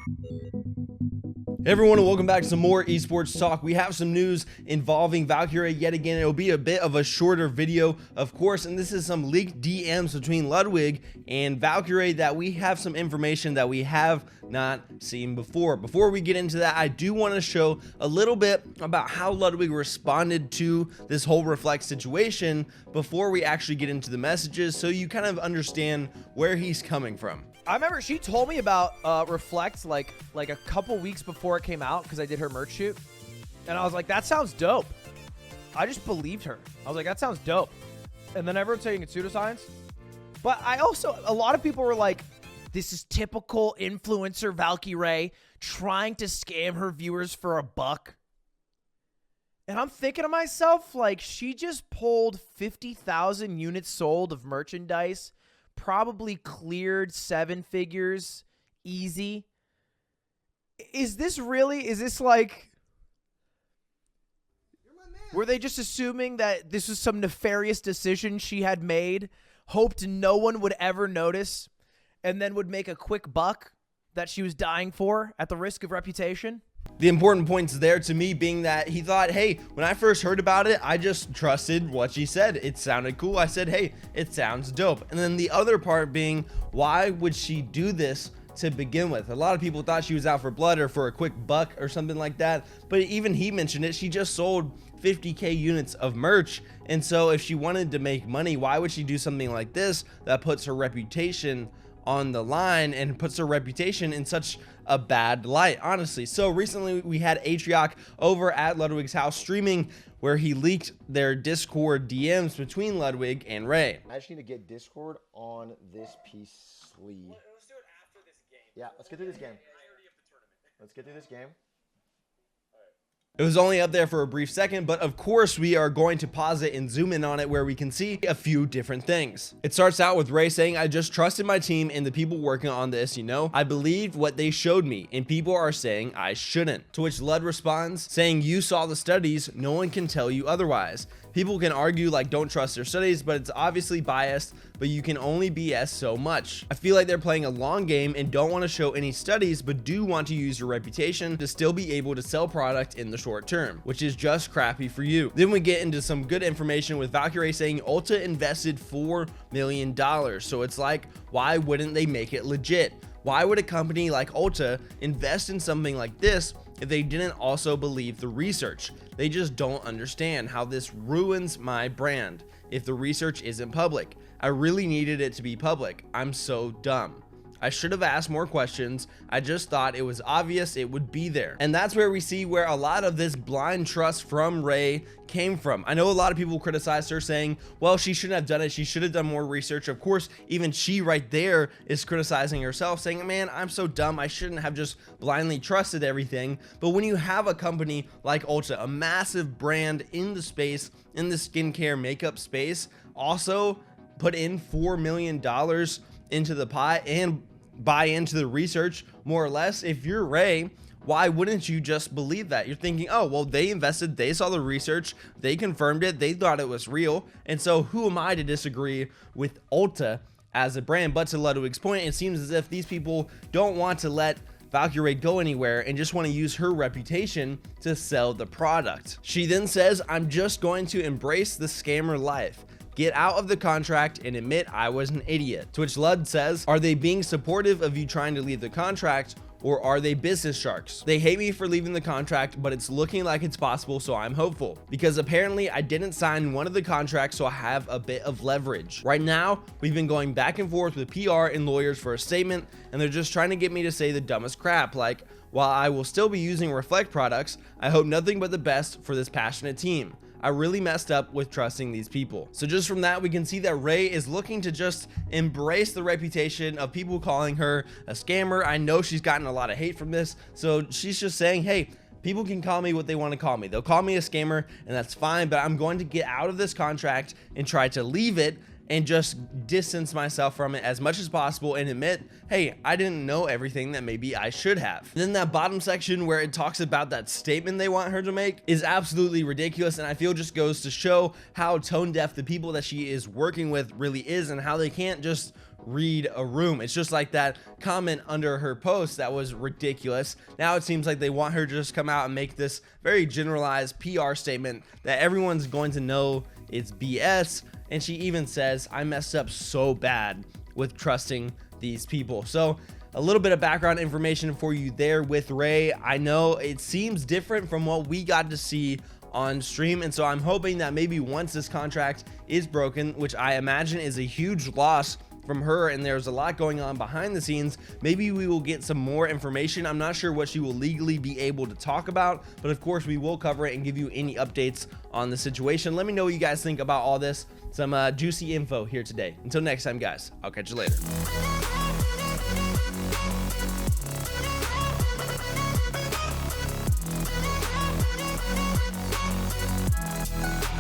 Hey everyone, and welcome back to some more esports talk. We have some news involving Valkyrae yet again. It'll be a bit of a shorter video, of course, and this is some leaked DMs between Ludwig and Valkyrae that we have some information that we have not seen before. Before we get into that, I do want to show a little bit about how Ludwig responded to this whole Reflect situation before we actually get into the messages, so you kind of understand where he's coming from. I remember she told me about Reflect like a couple weeks before it came out because I did her merch shoot. And I was like, that sounds dope. I just believed her. I was like, that sounds dope. And then everyone's saying it's pseudoscience. But I also, a lot of people were like, this is typical influencer Valkyrae trying to scam her viewers for $1. And I'm thinking to myself, like, she just pulled 50,000 units sold of merchandise, probably cleared 7 figures easy. Is this like, were they just assuming that this was some nefarious decision she had made, hoped no one would ever notice, and then would make a quick buck that she was dying for at the risk of reputation? The important points there to me being that he thought, hey, when I first heard about it, I just trusted what she said. It sounded cool. I said, hey, it sounds dope. And then the other part being, why would she do this to begin with? A lot of people thought she was out for blood or for a quick buck or something like that. But even he mentioned it. She just sold 50K units of merch. And so if she wanted to make money, why would she do something like this that puts her reputation on the line and puts her reputation in such a bad light, honestly? So recently we had Atrioc over at Ludwig's house streaming, where he leaked their Discord DMs between Ludwig and Ray. I just need to get Discord on this PC. Let's do it after this game. Yeah, let's get through this game. Let's get through this game. It was only up there for a brief second, but of course we are going to pause it and zoom in on it where we can see a few different things. It starts out with Ray saying, I just trusted my team and the people working on this, you know? I believed what they showed me, and people are saying I shouldn't. To which Lud responds, saying, you saw the studies, no one can tell you otherwise. People can argue like don't trust their studies, but it's obviously biased, but you can only BS so much. I feel like they're playing a long game and don't want to show any studies, but do want to use your reputation to still be able to sell product in the short term, which is just crappy for you. Then we get into some good information with Valkyrae saying Ulta invested $4 million. So it's like, why wouldn't they make it legit? Why would a company like Ulta invest in something like this if they didn't also believe the research? They just don't understand how this ruins my brand if the research isn't public. I really needed it to be public. I'm so dumb. I should have asked more questions. I just thought it was obvious it would be there. And that's where we see where a lot of this blind trust from Ray came from. I know a lot of people criticized her saying, well, she shouldn't have done it. She should have done more research. Of course, even she right there is criticizing herself, saying, man, I'm so dumb. I shouldn't have just blindly trusted everything. But when you have a company like Ulta, a massive brand in the space, in the skincare makeup space, also put in $4 million into the pot and buy into the research more or less, if you're Ray, why wouldn't you just believe that? You're thinking, oh, well, they invested, they saw the research, they confirmed it, they thought it was real, and so who am I to disagree with Ulta as a brand? But to Ludwig's point, it seems as if these people don't want to let Valkyrae go anywhere and just want to use her reputation to sell the product. She then says, I'm just going to embrace the scammer life. Get out of the contract and admit I was an idiot. To which Lud says, are they being supportive of you trying to leave the contract, or are they business sharks? They hate me for leaving the contract, but it's looking like it's possible, so I'm hopeful. Because apparently I didn't sign one of the contracts, so I have a bit of leverage. Right now, we've been going back and forth with PR and lawyers for a statement, and they're just trying to get me to say the dumbest crap, like, while I will still be using Reflect products, I hope nothing but the best for this passionate team. I really messed up with trusting these people. So just from that, we can see that Ray is looking to just embrace the reputation of people calling her a scammer. I know she's gotten a lot of hate from this, so she's just saying, hey, people can call me what they want to call me. They'll call me a scammer, and that's fine, but I'm going to get out of this contract and try to leave it and just distance myself from it as much as possible and admit, hey, I didn't know everything that maybe I should have. And then that bottom section where it talks about that statement they want her to make is absolutely ridiculous, and I feel just goes to show how tone deaf the people that she is working with really is, and how they can't just read a room. It's just like that comment under her post that was ridiculous. Now it seems like they want her to just come out and make this very generalized PR statement that everyone's going to know it's BS. And she even says, I messed up so bad with trusting these people. So a little bit of background information for you there with Ray. I know it seems different from what we got to see on stream, and so I'm hoping that maybe once this contract is broken, which I imagine is a huge loss from her, and there's a lot going on behind the scenes, maybe we will get some more information. I'm not sure what she will legally be able to talk about, but of course we will cover it and give you any updates on the situation. Let me know what you guys think about all this. Some juicy info here today. Until next time, guys, I'll catch you later.